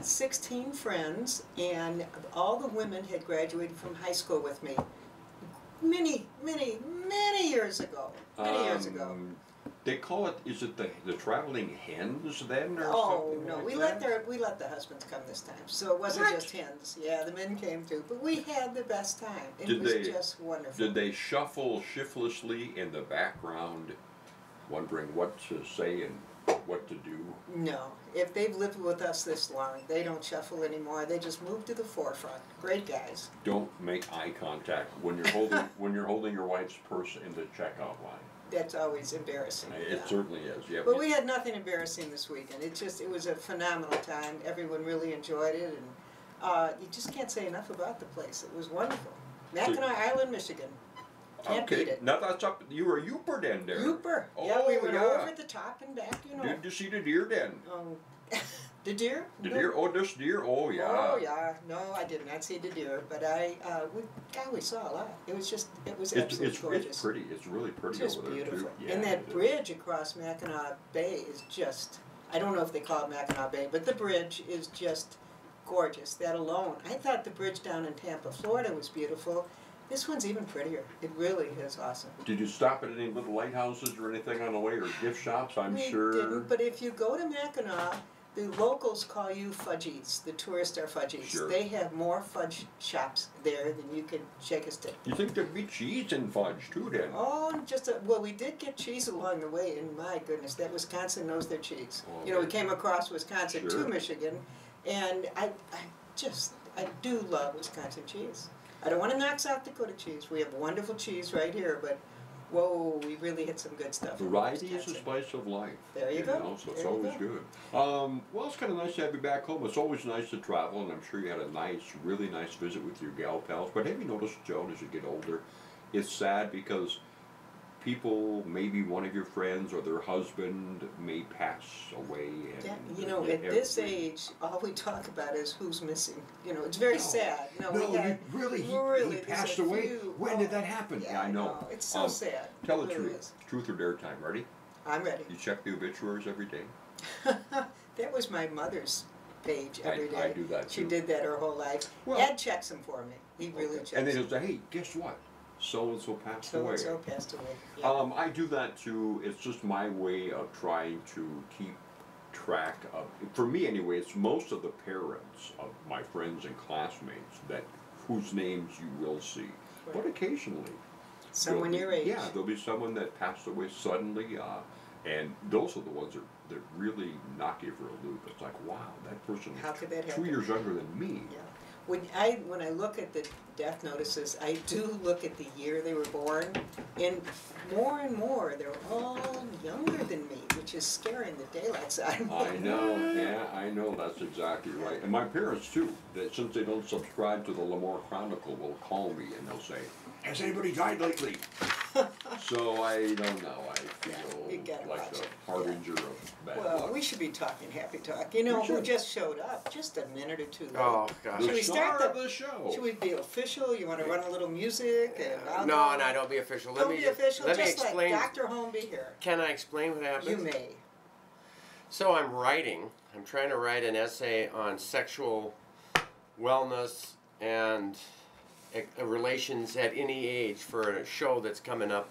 16 friends, and all the women had graduated from high school with me many years ago. Many years ago. They call it, is it the traveling hens then, or something No, like we that? let the husbands come this time, so it wasn't What? just hens. Yeah, the men came too, but we had the best time. It Did was they- just wonderful. Did they shuffle shiftlessly in the background, wondering what to say and what to do? No, if they've lived with us this long, they don't shuffle anymore. They just move to the forefront. Great guys. Don't make eye contact when you're holding your wife's purse in the checkout line. That's always embarrassing. It Yeah. certainly is. Yeah. But we had nothing embarrassing this weekend. It was a phenomenal time. Everyone really enjoyed it, and you just can't say enough about the place. It was wonderful. Mackinac Island, Michigan. Can't beat it. Now that's up. You were Uper den there. Uper. Oh, Yeah, we went yeah. over the top and back, you know. Did you see the deer den? The deer? The No. deer? Oh, this deer? Oh, yeah. Oh, yeah. No, I did not see the deer, but we saw a lot. It was absolutely gorgeous. It's pretty. It's really pretty Just over there beautiful. too. Yeah, And that it is. bridge across Mackinac Bay is just, I don't know if they call it Mackinac Bay, but the bridge is just gorgeous. That alone. I thought the bridge down in Tampa, Florida was beautiful. This one's even prettier. It really is awesome. Did you stop at any little lighthouses or anything on the way, or gift shops? I'm We sure. didn't, but if you go to Mackinac, the locals call you fudgies. The tourists are fudgies. Sure. They have more fudge shops there than you can shake a stick. You think there'd be cheese and fudge too, then? Oh, well, we did get cheese along the way, and my goodness, that Wisconsin knows their cheese. Oh, You know, we okay. came across Wisconsin Sure. to Michigan, and I do love Wisconsin cheese. I don't want to knock South Dakota cheese. We have wonderful cheese right here, but whoa, we really hit some good stuff. in Variety is the Wisconsin. spice of life. There you go. Know, so it's There you always go. good. Well, it's kind of nice to have you back home. It's always nice to travel, and I'm sure you had a really nice visit with your gal pals. But have you noticed, Joan, as you get older, it's sad because people, maybe one of your friends or their husband may pass away. And Yeah, you know, at this age, all we talk about is who's missing. You know, it's very sad. No, we had, he there's passed a away. few- When did that happen? Yeah, I know. It's so sad. Tell It the really truth. is. Truth or dare time. Ready? I'm ready. You check the obituaries every day. That was my mother's page every day. I do that She too. did that her whole life. Well- Ed checks them for me. He really checks And then them. he'll say, hey, guess what? So-and-so passed away. So passed away. Yeah. I do that too. It's just my way of trying to keep track of, for me anyway, it's most of the parents of my friends and classmates whose names you will see. Right. But occasionally. Someone there'll your be- age. Yeah, there'll be someone that passed away suddenly, and those are the ones that really knock you for a loop. It's like, wow, that person How was could that 2 happen? years younger than me. Yeah. When I look at the death notices, I do look at the year they were born, and more, they're all younger than me, which is scaring the daylights out of me. I know, yeah, I know, that's exactly right. And my parents too, that since they don't subscribe to the Lemoore Chronicle, will call me and they'll say, has anybody died lately? So I don't know, I you feel gotta like watch a it. harbinger of bad Well, luck. we should be talking happy talk. You know We who should. just showed up? Just a minute or two late. Oh, gosh. The Should we star start of the show. Should we be official? You want to run a little music? And I'll No, go? don't be official. Don't be official. Let me Just explain. like Dr. Holmes here. Can I explain what happened? You may. So I'm trying to write an essay on sexual wellness and relations at any age for a show that's coming up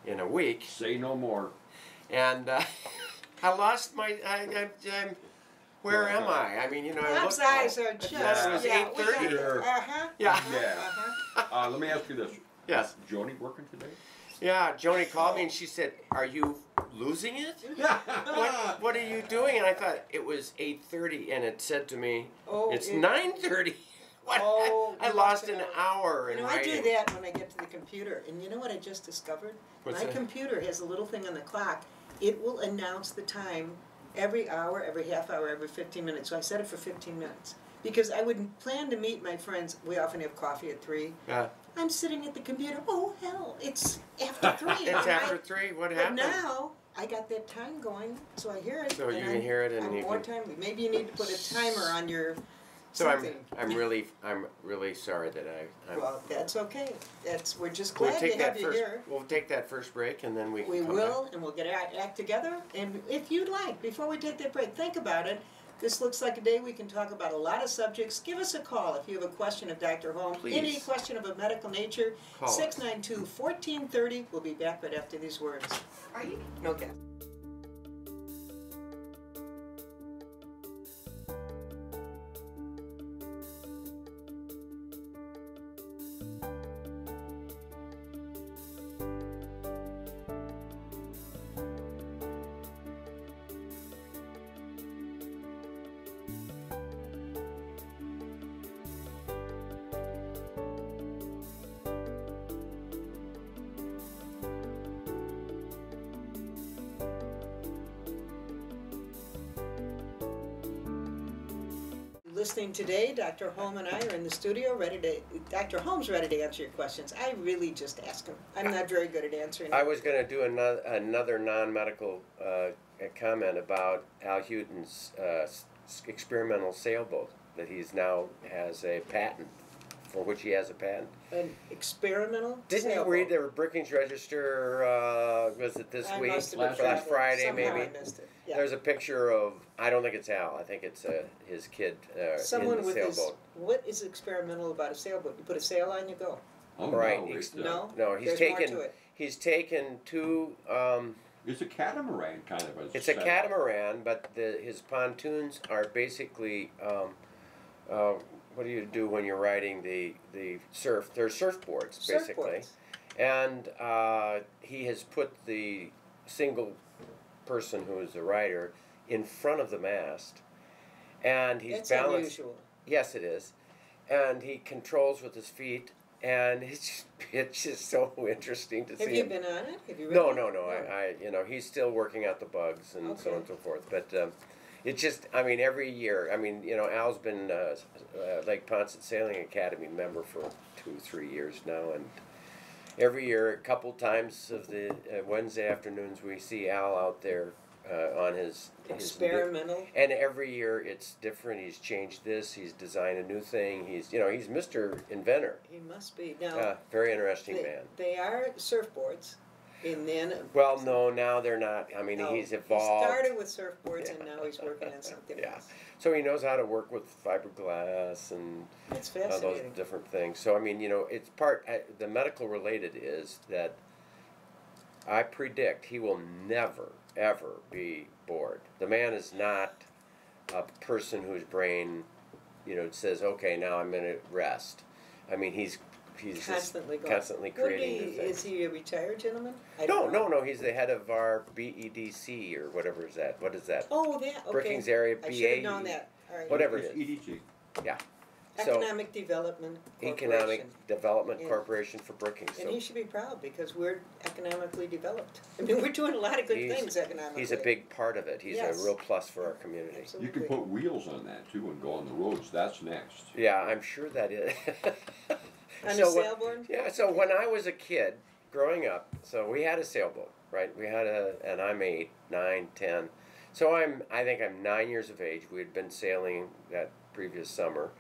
in a week. Say no more. And I lost my, where am I? I mean, you know, I Bob's looked. eyes are just, thought it was yeah, we got 8:30. it. Uh-huh. Yeah. Yeah. Let me ask you this. Yes. Joni working today? Yeah, Joni called me and she said, "Are you losing it? What are you doing?" And I thought it was 8:30, and it said to me, Oh, "It's it- 9:30." What? Oh, I you lost lost an an hour You in know, I writing. do that when I get to the computer. And you know what I just discovered? What's My that? computer has a little thing on the clock. It will announce the time every hour, every half hour, every 15 minutes. So I set it for 15 minutes. Because I would plan to meet my friends. We often have coffee at 3. Yeah. I'm sitting at the computer. Oh, hell, it's after 3. It's after 3. What But happened? now, I got that time going, so I hear it. So you and can hear it and I'm you more can- timely. Maybe you need to put a timer on your So something. I'm really sorry that I'm. Well, that's okay. We're just We'll glad take to that have you first. here. We'll take that first break and then we. We can come will, and we'll get our act together. And if you'd like, before we take that break, think about it. This looks like a day we can talk about a lot of subjects. Give us a call if you have a question of Dr. Holmes. Please. Any question of a medical nature. Call us. 692-1430. We'll be back right after these words. Are you? Okay. Listening today, Dr. Holmes and I are in the studio Dr. Holmes ready to answer your questions. I really just ask him. I'm not very good at answering. I was going to do another non-medical comment about Al Hughton's experimental sailboat that he's now has a patent, for which he has a patent. An experimental Didn't sailboat. you read the Brookings Register, was it this week? Last Friday, Somehow maybe? I missed it. Yeah. There's a picture of, I don't think it's Al, I think it's his kid Someone in the with sailboat. his, what is experimental about a sailboat? You put a sail on, you go. Oh, Right. no, it's, No? He's There's more taken, to it. he's taken two, it's a catamaran kind of a it's a setup. catamaran, but his pontoons are basically, what do you do when you're riding the surf? They're surfboards, basically. Surfboards. And he has put the single person who is the rider in front of the mast, and he's That's balanced. unusual. Yes, it is, and he controls with his feet, and it's just so interesting to see. Have you him. been on it? Have you No. read it? I he's still working out the bugs and so on Okay. and so forth. But it's just, I mean, every year. I mean, Al's been Lake Ponset Sailing Academy member for 2-3 years now, and every year, a couple times of the Wednesday afternoons, we see Al out there on his Experimental. and every year it's different. He's changed this. He's designed a new thing. He's Mr. Inventor. He must be. Now, Very interesting man. they are surfboards. And then. Well, no, now they're not. I mean, no, he's evolved. He started with surfboards and now he's working on something Yeah. else. So he knows how to work with fiberglass and It's all those fascinating. different things. So I mean, it's the medical related is that I predict he will never ever be bored. The man is not a person whose brain, says, okay, now I'm going to rest. I mean, he's Constantly just going. constantly creating new things. Is he a retired gentleman? I No, don't know. no, he's the head of our BEDC or whatever is that. What is that? Oh, that, okay. Brookings area I should BA. have known that. All right. Whatever It's it is. EDG. Yeah. So Economic Development Corporation. Economic Development And- Corporation for Brookings. And So he should be proud because we're economically developed. I mean, we're doing a lot of good things economically. he's a big part of it. He's Yes. a real plus for our community. Absolutely. You can put wheels on that too and go on the roads. That's next. Yeah, I'm sure that is. On a So when- sailboard? Yeah, so when I was a kid growing up, so we had a sailboat, right? We had and I'm 8, 9, 10. So I think I'm 9 years of age. We had been sailing that previous summer.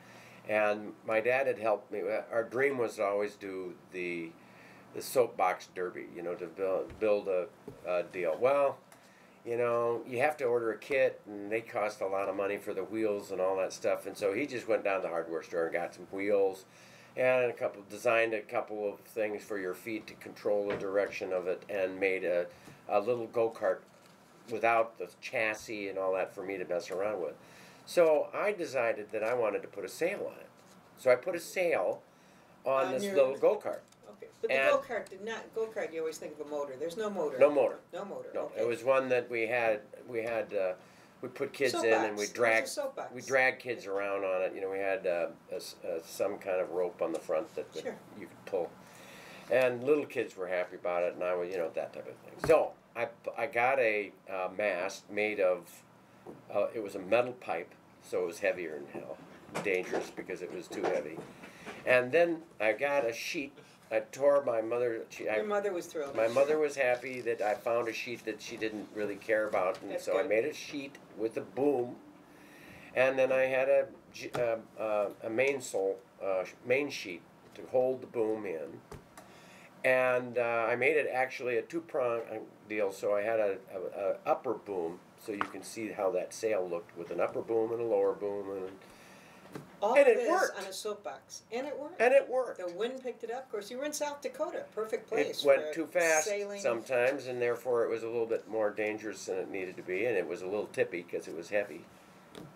And my dad had helped me. Our dream was to always do the soapbox derby, to build a deal. Well, you have to order a kit, and they cost a lot of money for the wheels and all that stuff. And so he just went down to the hardware store and got some wheels, and designed a couple of things for your feet to control the direction of it, and made a little go-kart without the chassis and all that for me to mess around with. So I decided that I wanted to put a sail on it. So I put a sail on this your- little go-kart. Okay, but the And- go-kart, you always think of a motor. There's no motor. No motor. No motor, No, okay. it was one that we put kids in and we Soapbox. It was a dragged soapbox. kids around on it. We had some kind of rope on the front that Sure. you could pull. And little kids were happy about it, and I was, that type of thing. So I got a mast made of, it was a metal pipe, so it was heavier than hell. Dangerous because it was too heavy. And then I got a sheet. I tore my mother. Your mother was thrilled. My mother was happy that I found a sheet that she didn't really care about, and That's so I good. made a sheet with a boom, and then I had a main sheet to hold the boom in, And I made it actually a two-prong deal. So I had a upper boom, so you can see how that sail looked with an upper boom and a lower boom, All and of it this worked. on a soapbox, and it worked. And it worked. The wind picked it up. Of course, you were in South Dakota, perfect place. It went for too fast sailing. sometimes, and therefore it was a little bit more dangerous than it needed to be, and it was a little tippy because it was heavy.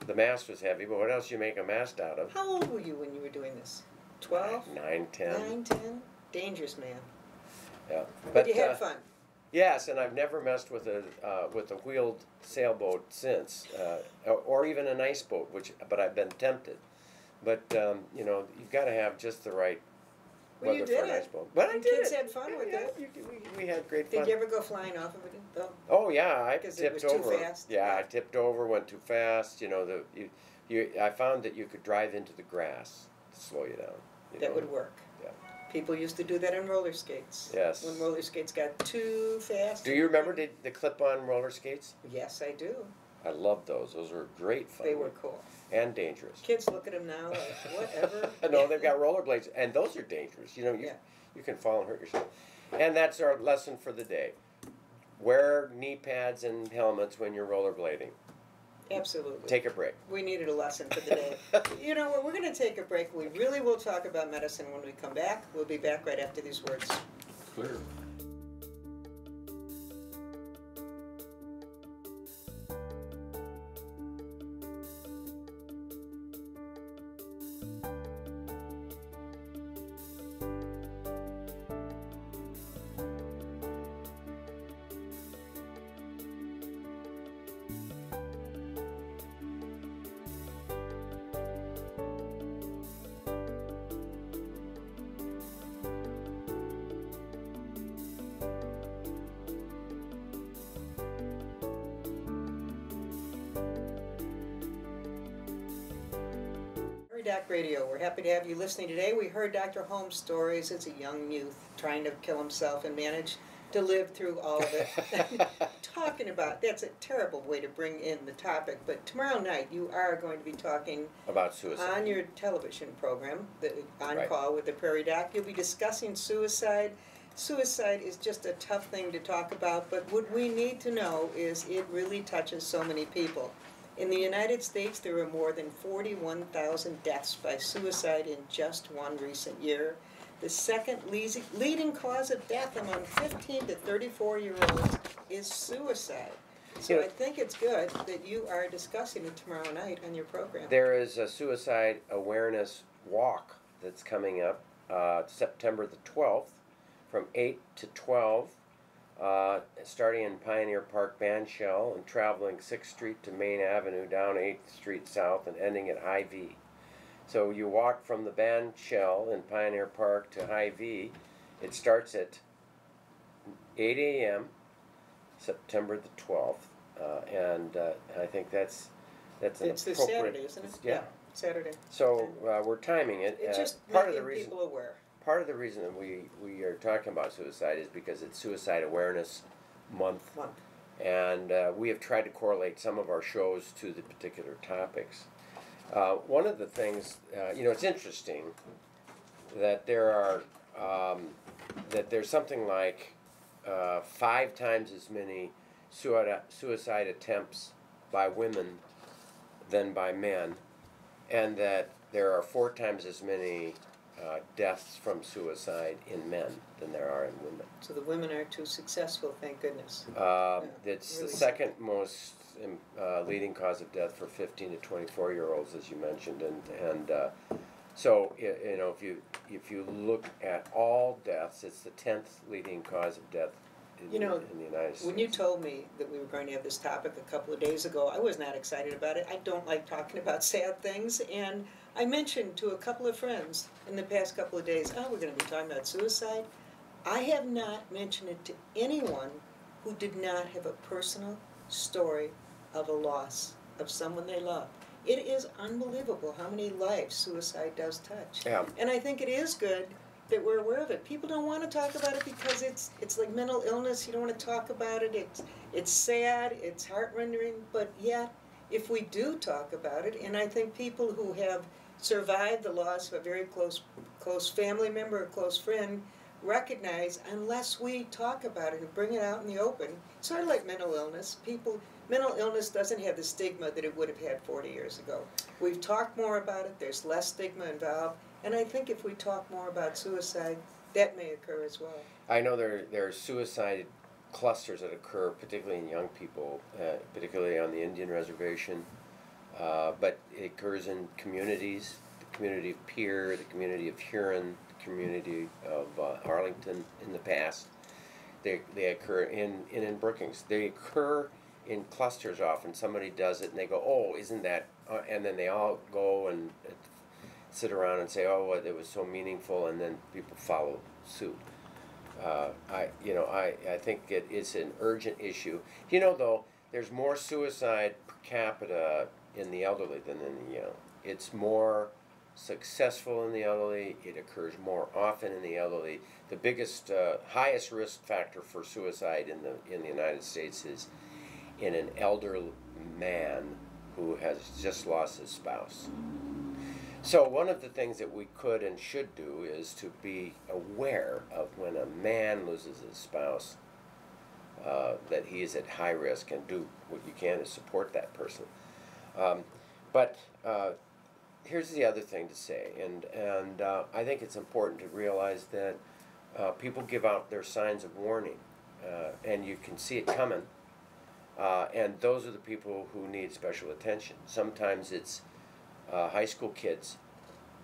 The mast was heavy, but what else you make a mast out of? How old were you when you were doing this? 12? 9, 10. 9, 10? Dangerous, man. Yeah. But you had fun. Yes, and I've never messed with a wheeled sailboat since, or even a nice boat, but I've been tempted. But you know, you've got to have just the right Well, weather you did for a nice it. boat. But I And did kids it. had fun with it. We had great fun. Did you ever go flying off of it, though? Oh yeah, I 'Cause it tipped was too over. fast? Yeah, Yeah. I tipped over, went too fast. You know, I found that you could drive into the grass to slow you down. That would work. Yeah. People used to do that on roller skates. Yes. When roller skates got too fast. Do you remember the clip-on roller skates? Yes, I do. I loved those. Those were great fun. They were cool. And dangerous. Kids look at them now like, whatever. No, they've got rollerblades, and those are dangerous. You know, you can fall and hurt yourself. And that's our lesson for the day. Wear knee pads and helmets when you're rollerblading. Absolutely. Take a break. We needed a lesson for the day. You know what? We're going to take a break. We really will talk about medicine when we come back. We'll be back right after these words. Clear. Doc Radio. We're happy to have you listening today. We heard Dr. Holmes' stories as a young youth trying to kill himself and manage to live through all of it. Talking about, that's a terrible way to bring in the topic, but tomorrow night you are going to be talking about suicide on your television program, On Right. Call with the Prairie Doc. You'll be discussing suicide. Suicide is just a tough thing to talk about, but what we need to know is it really touches so many people. In the United States, there were more than 41,000 deaths by suicide in just one recent year. The second leading cause of death among 15 to 34-year-olds is suicide. So I think it's good that you are discussing it tomorrow night on your program. There is a suicide awareness walk that's coming up September the 12th from 8 to 12. Starting in Pioneer Park Bandshell and traveling 6th Street to Main Avenue down 8th Street South and ending at High V. So you walk from the Bandshell in Pioneer Park to High V. It starts at 8 a.m. September the 12th, and I think that's an It's this appropriate. Saturday, isn't it? Yeah. Saturday. So we're timing it. It's just part of the making reason. people aware. Part of the reason that we are talking about suicide is because it's Suicide Awareness Month. And we have tried to correlate some of our shows to the particular topics. One of the things, it's interesting that there's something like 5 times as many suicide attempts by women than by men, and that there are 4 times as many deaths from suicide in men than there are in women. So the women are too successful, thank goodness. It's really the second most leading cause of death for 15 to 24-year-olds, as you mentioned, and so if you look at all deaths, it's the 10th leading cause of death in the United States. When you told me that we were going to have this topic a couple of days ago, I was not excited about it. I don't like talking about sad things, and I mentioned to a couple of friends in the past couple of days, we're going to be talking about suicide. I have not mentioned it to anyone who did not have a personal story of a loss of someone they love. It is unbelievable how many lives suicide does touch. Yeah. And I think it is good that we're aware of it. People don't want to talk about it because it's like mental illness. You don't want to talk about it. It's sad, it's heart-rending, but yet if we do talk about it, and I think people who have survived the loss of a very close family member or close friend recognize unless we talk about it and bring it out in the open. Sort of like mental illness. Mental illness doesn't have the stigma that it would have had 40 years ago. We've talked more about it, there's less stigma involved, and I think if we talk more about suicide, that may occur as well. I know there are suicide clusters that occur, particularly in young people, particularly on the Indian reservation, but it occurs in communities, the community of Pierre, the community of Huron, the community of Arlington in the past. They occur in Brookings. They occur in clusters often. Somebody does it and they go, oh, isn't that, and then they all go and sit around and say, oh, well, it was so meaningful, and then people follow suit. I think it's an urgent issue. You know, though, there's more suicide per capita in the elderly than in the young. It's more successful in the elderly. It occurs more often in the elderly. The biggest, highest risk factor for suicide in the United States is in an elder man who has just lost his spouse. So one of the things that we could and should do is to be aware of when a man loses his spouse, that he is at high risk, and do what you can to support that person. But here's the other thing to say, and I think it's important to realize that people give out their signs of warning, and you can see it coming. And those are the people who need special attention. Sometimes it's high school kids,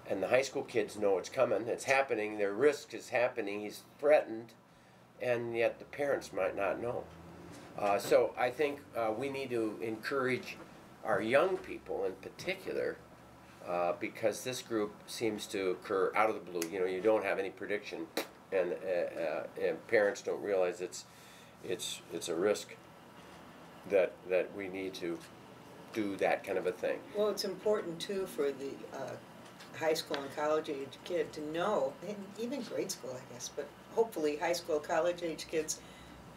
and the high school kids know it's coming, it's happening, their risk is happening, he's threatened, and yet the parents might not know. So I think we need to encourage our young people in particular, because this group seems to occur out of the blue. You know, you don't have any prediction, and parents don't realize it's a risk that we need to do that kind of a thing. Well, it's important too for the high school and college age kid to know, and even grade school, I guess, but hopefully high school, college age kids,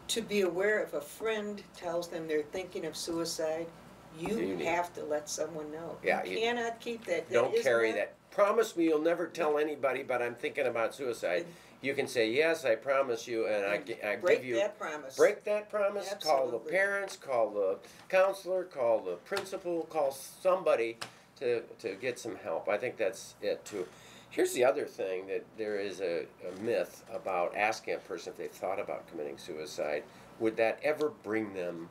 to be aware if a friend tells them they're thinking of suicide, you have to let someone know. Yeah, you cannot keep that. Don't carry that. Promise me you'll never tell anybody, but I'm thinking about suicide. You can say, yes, I promise you, and I give you... Break that promise. Break that promise. Absolutely. Call the parents, call the counselor, call the principal, call somebody to get some help. I think that's it, too. Here's the other thing, that there is a myth about asking a person if they've thought about committing suicide. Would that ever bring them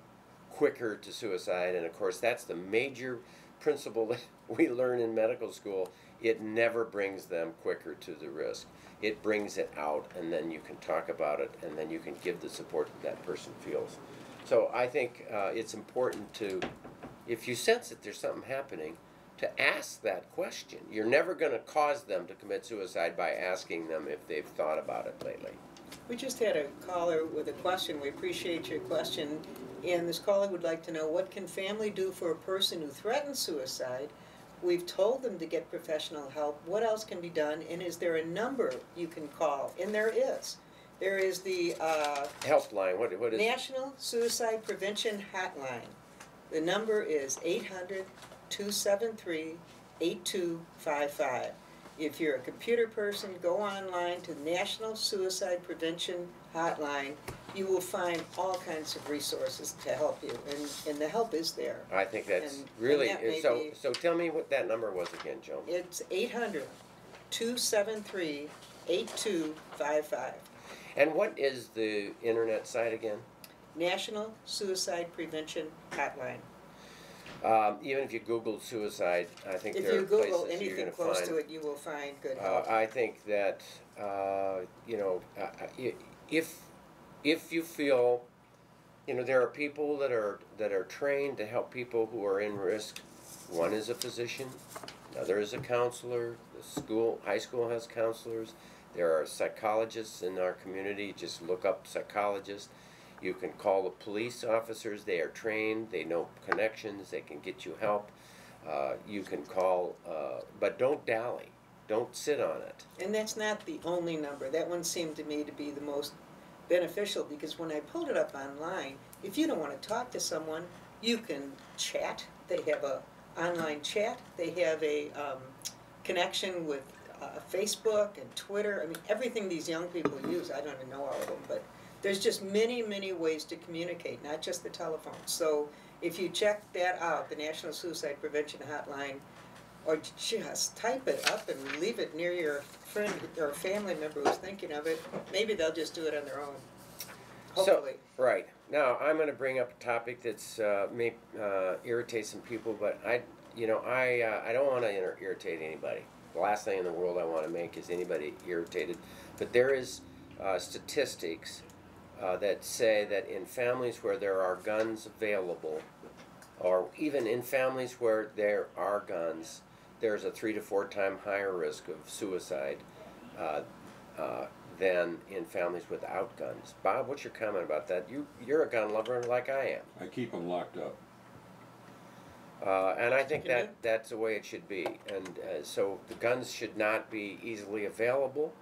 quicker to suicide? And, of course, that's the major principle that we learn in medical school. It never brings them quicker to the risk. It brings it out, and then you can talk about it, and then you can give the support that person feels. So I think it's important to, if you sense that there's something happening, to ask that question. You're never going to cause them to commit suicide by asking them if they've thought about it lately. We just had a caller with a question. We appreciate your question. And this caller would like to know, what can family do for a person who threatens suicide? We've told them to get professional help. What else can be done? And is there a number you can call? And there is. There is the Helpline. What is National Suicide Prevention Hotline. The number is 800-273-8255. If you're a computer person, go online to National Suicide Prevention Hotline. You will find all kinds of resources to help you, and the help is there. I think that's And really, that may so be- so tell me what that number was again, Joan. It's 800-273-8255. And what is the internet site again? National Suicide Prevention Hotline. Even if you Google suicide, I think If there you are Google places you're anything going to close find. to it, you will find good help. I think that if you feel, there are people that are trained to help people who are in risk. One is a physician, another is a counselor. High school has counselors. There are psychologists in our community. Just look up psychologists. You can call the police officers. They are trained. They know connections. They can get you help. You can call, but don't dally. Don't sit on it. And that's not the only number. That one seemed to me to be the most beneficial, because when I pulled it up online, if you don't want to talk to someone, you can chat. They have a online chat. They have a connection with Facebook and Twitter. I mean, everything these young people use. I don't even know all of them, but there's just many, many ways to communicate, not just the telephone. So if you check that out, the National Suicide Prevention Hotline, or just type it up and leave it near your friend or family member who's thinking of it, maybe they'll just do it on their own. Hopefully. So, right. Now, I'm going to bring up a topic that's may irritate some people, but I don't want to irritate anybody. The last thing in the world I want to make is anybody irritated. But there is statistics that say that in families where there are guns available, or even in families where there are guns, there's a 3 to 4 time higher risk of suicide than in families without guns. Bob, what's your comment about that? You're a gun lover like I am. I keep them locked up. And I think that's the way it should be. And so the guns should not be easily available.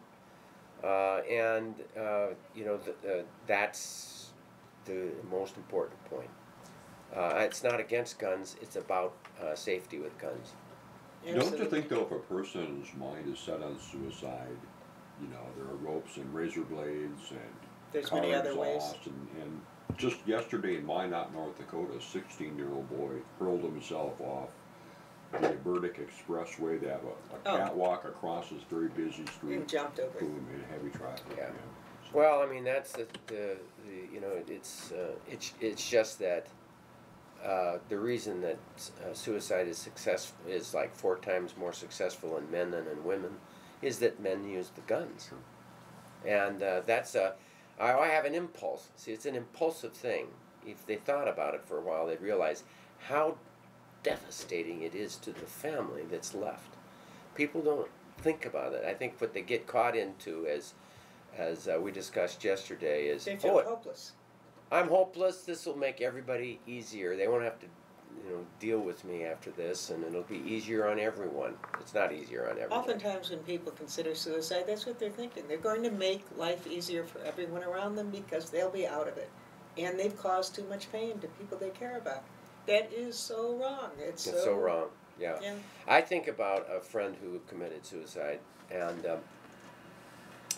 That's the most important point. It's not against guns, it's about safety with guns. Don't you think, though, if a person's mind is set on suicide, there are ropes and razor blades and there's car many other ways. exhaust and just yesterday in Minot, North Dakota, a 16-year-old boy hurled himself off the Burdick Expressway. They have a catwalk across this very busy street. And jumped over. Boom, in heavy traffic. Yeah. So, Well, I mean, that's it's just that the reason that suicide is like 4 times more successful in men than in women is that men use the guns. And I have an impulse. See, it's an impulsive thing. If they thought about it for a while, they'd realize how devastating it is to the family that's left. People don't think about it. I think what they get caught into, as we discussed yesterday, is they feel hopeless. I'm hopeless. This will make everybody easier. They won't have to, deal with me after this, and it'll be easier on everyone. It's not easier on everyone. Oftentimes when people consider suicide, that's what they're thinking. They're going to make life easier for everyone around them because they'll be out of it. And they've caused too much pain to people they care about. That is so wrong. It's so wrong. Yeah. I think about a friend who committed suicide, and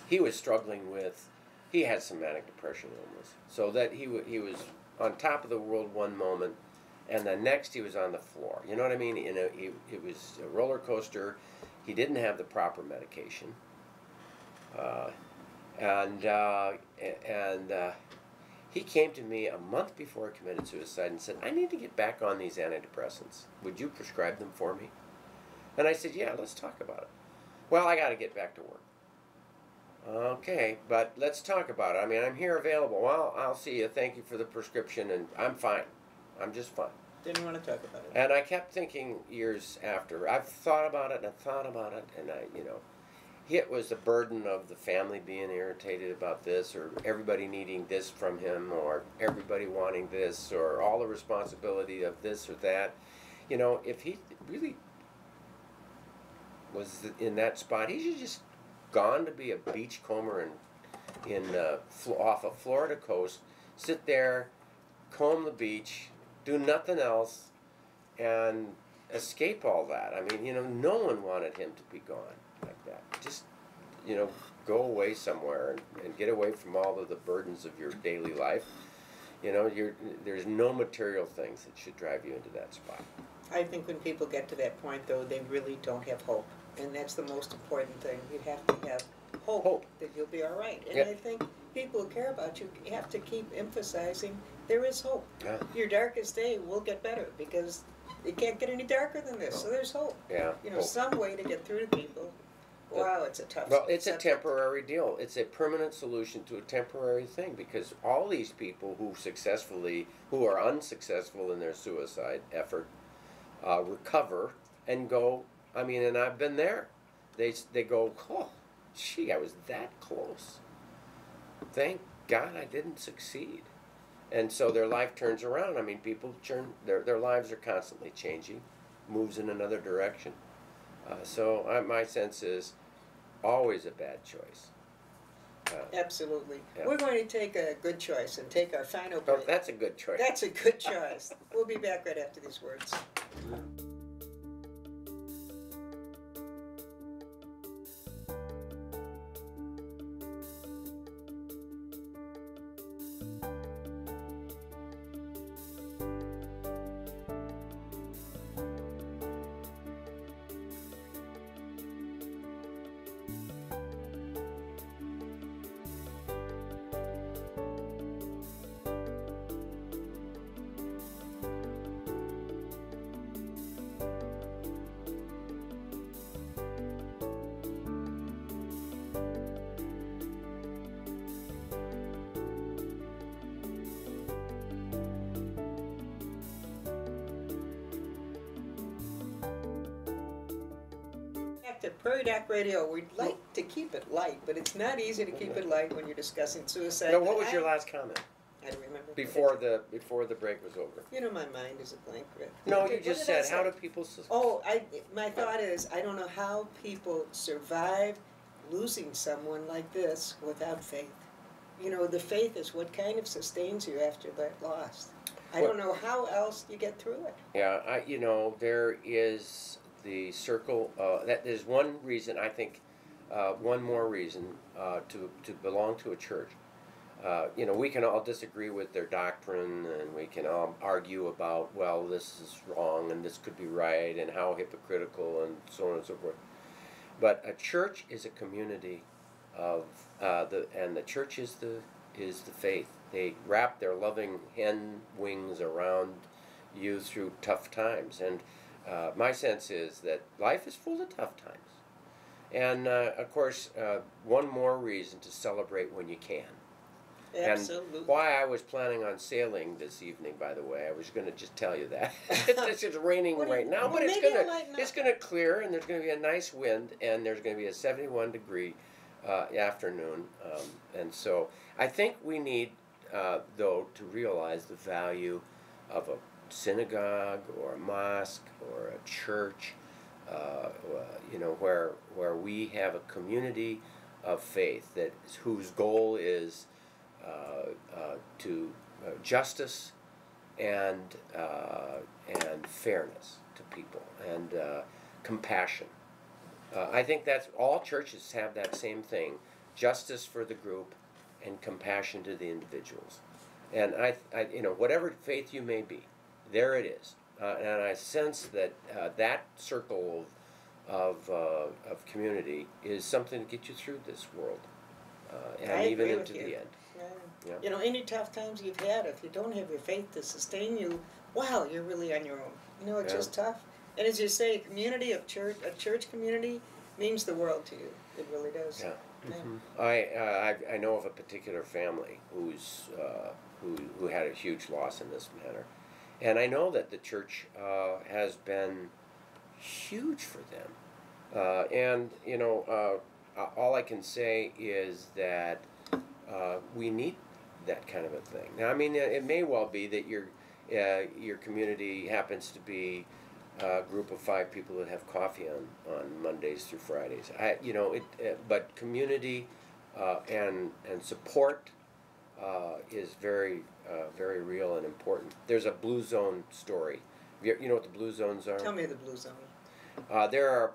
he was struggling with, he had some manic depression illness, so that he was on top of the world one moment, and the next he was on the floor. You know what I mean? It was a roller coaster. He didn't have the proper medication, he came to me a month before he committed suicide and said, I need to get back on these antidepressants. Would you prescribe them for me? And I said, yeah, let's talk about it. Well, I got to get back to work. Okay, but let's talk about it. I mean, I'm here available. Well, I'll see you. Thank you for the prescription, and I'm fine. I'm just fine. Didn't want to talk about it. And I kept thinking years after, I've thought about it, and I've thought about it, and it was the burden of the family being irritated about this, or everybody needing this from him, or everybody wanting this, or all the responsibility of this or that. If he really was in that spot, he should just gone to be a beachcomber off a Florida coast, sit there, comb the beach, do nothing else, and escape all that. I mean, no one wanted him to be gone like that. Just, go away somewhere and get away from all of the burdens of your daily life. There's no material things that should drive you into that spot. I think when people get to that point, though, they really don't have hope. And that's the most important thing. You have to have hope that you'll be all right. And I think people who care about you have to keep emphasizing there is hope. Yeah. Your darkest day will get better because it can't get any darker than this. So there's hope. Yeah. Some way to get through to people. Wow, it's a tough. Well, it's a temporary deal. It's a permanent solution to a temporary thing, because all these people who are unsuccessful in their suicide effort, recover and go. I mean, and I've been there. They go, oh, gee, I was that close. Thank God I didn't succeed. And so their life turns around. I mean, people their lives are constantly changing, moves in another direction. So my sense is always a bad choice. Absolutely. Yeah. We're going to take a good choice and take our final break. Oh, that's a good choice. That's a good choice. We'll be back right after these words. to Prairie Doc Radio. We'd like to keep it light, but it's not easy to keep it light when you're discussing suicide. No, what was your last comment? I don't remember. Before the break was over. You know, my mind is a blank. Rick. No, Okay, you what just did I said, say? how do people... Oh, my thought is, I don't know how people survive losing someone like this without faith. You know, the faith is what kind of sustains you after that loss. I don't know how else you get through it. Yeah, you know, there is the circle, that is one reason, I think, one more reason to belong to a church. You know, we can all disagree with their doctrine, and we can all argue about, well, this is wrong and this could be right, and how hypocritical, and so on and so forth. But a church is a community of and the church is the faith. They wrap their loving hen wings around you through tough times, and my sense is that life is full of tough times, and of course, one more reason to celebrate when you can. Absolutely. And why I was planning on sailing this evening, by the way, I was going to just tell you that. It's raining right now, but it's going to clear, and there's going to be a nice wind, and there's going to be a 71-degree afternoon, and so I think we need, though, to realize the value of a synagogue or a mosque or a church, you know, where we have a community of faith whose goal is to justice and fairness to people, and compassion. I think that's all churches have that same thing: justice for the group and compassion to the individuals. And I you know, whatever faith you may be, there it is. And I sense that that circle of community is something to get you through this world, and even into the end. Yeah. You know, any tough times you've had, if you don't have your faith to sustain you, wow, you're really on your own. You know, it's just tough. And as you say, a church community means the world to you. It really does. Yeah. Mm-hmm. I know of a particular family who had a huge loss in this manner, and I know that the church has been huge for them. And you know, all I can say is that we need that kind of a thing. Now, I mean, it may well be that your community happens to be a group of 5 people that have coffee on Mondays through Fridays. You know, but community and support is very very real and important. There's a Blue Zone story. You know what the Blue Zones are? Tell me the Blue Zone. There are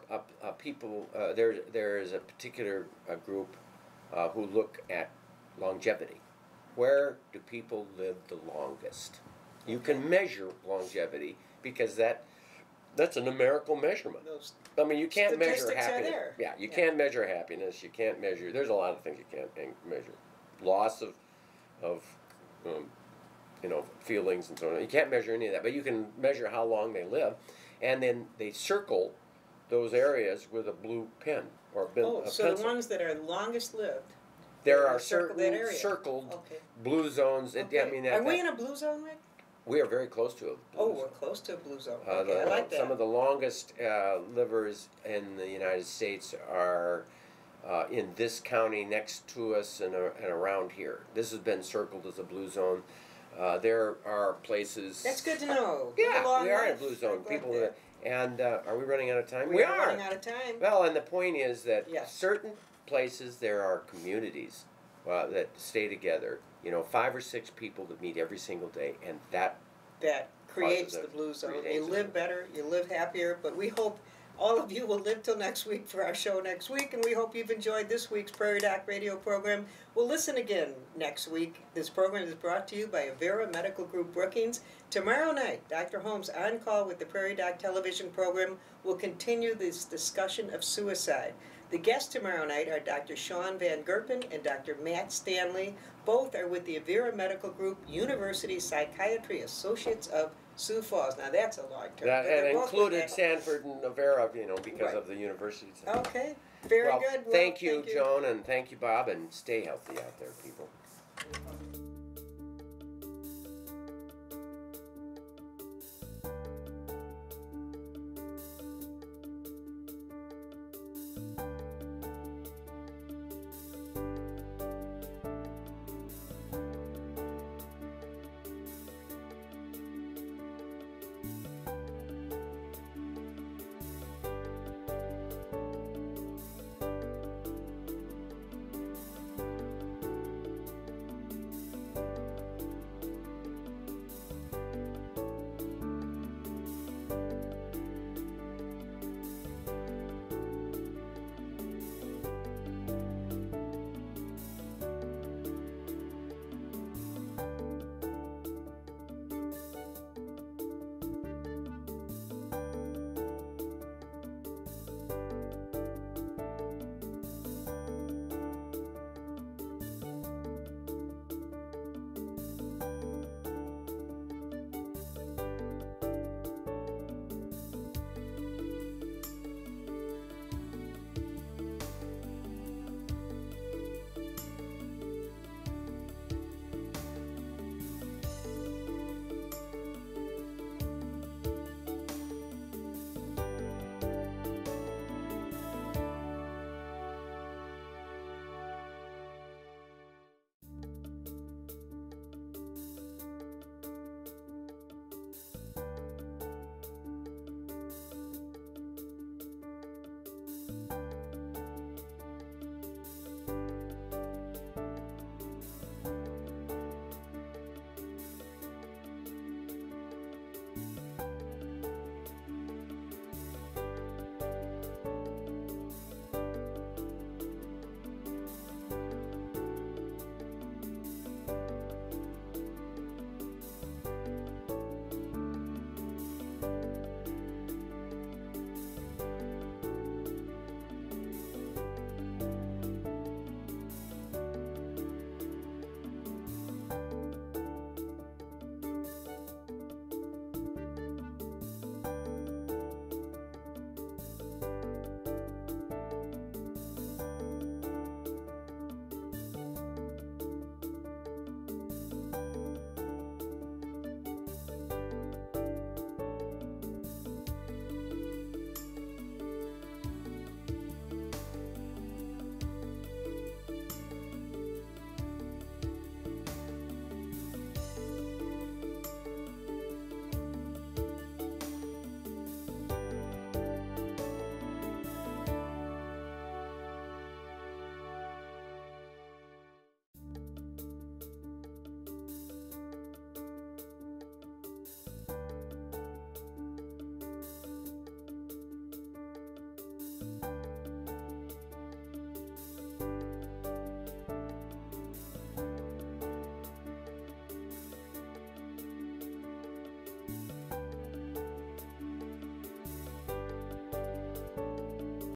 people. There is a particular group who look at longevity. Where do people live the longest? You can measure longevity because that's a numerical measurement. I mean, you can't measure happiness. Are there. Yeah, you can't measure happiness. You can't measure. There's a lot of things you can't measure. Loss of you know, feelings and so on. You can't measure any of that, but you can measure how long they live, and then they circle those areas with a blue pen or a so pencil. the ones that are longest lived. There are circle certain that area. Circled Okay. blue zones. Okay. I mean, are we in a blue zone, Rick? we are very close to a blue zone. We're close to a blue zone. Okay, I like that. Some of the longest livers in the United States are in this county next to us and around here. This has been circled as a blue zone. There are places. That's good to know. Yeah, we are in a life. blue zone. People, that. and are we running out of time? We are running out of time. Well, and the point is that Yes. certain places there are communities that stay together. You know, 5 or 6 people that meet every single day, and that creates the blue zone. You live better, you live happier, but we hope all of you will live till next week for our show next week, and we hope you've enjoyed this week's Prairie Doc Radio program. We'll listen again next week. This program is brought to you by Avera Medical Group Brookings. Tomorrow night, Dr. Holmes on call with the Prairie Doc television program will continue this discussion of suicide. The guests tomorrow night are Dr. Sean Van Gerpen and Dr. Matt Stanley. Both are with the Avera Medical Group University Psychiatry Associates of Sioux Falls. Now that's a long term. And included Sanford and Avera, you know, because of the universities. Okay, very good. Well, thank you, Joan, and thank you, Bob, and stay healthy out there, people.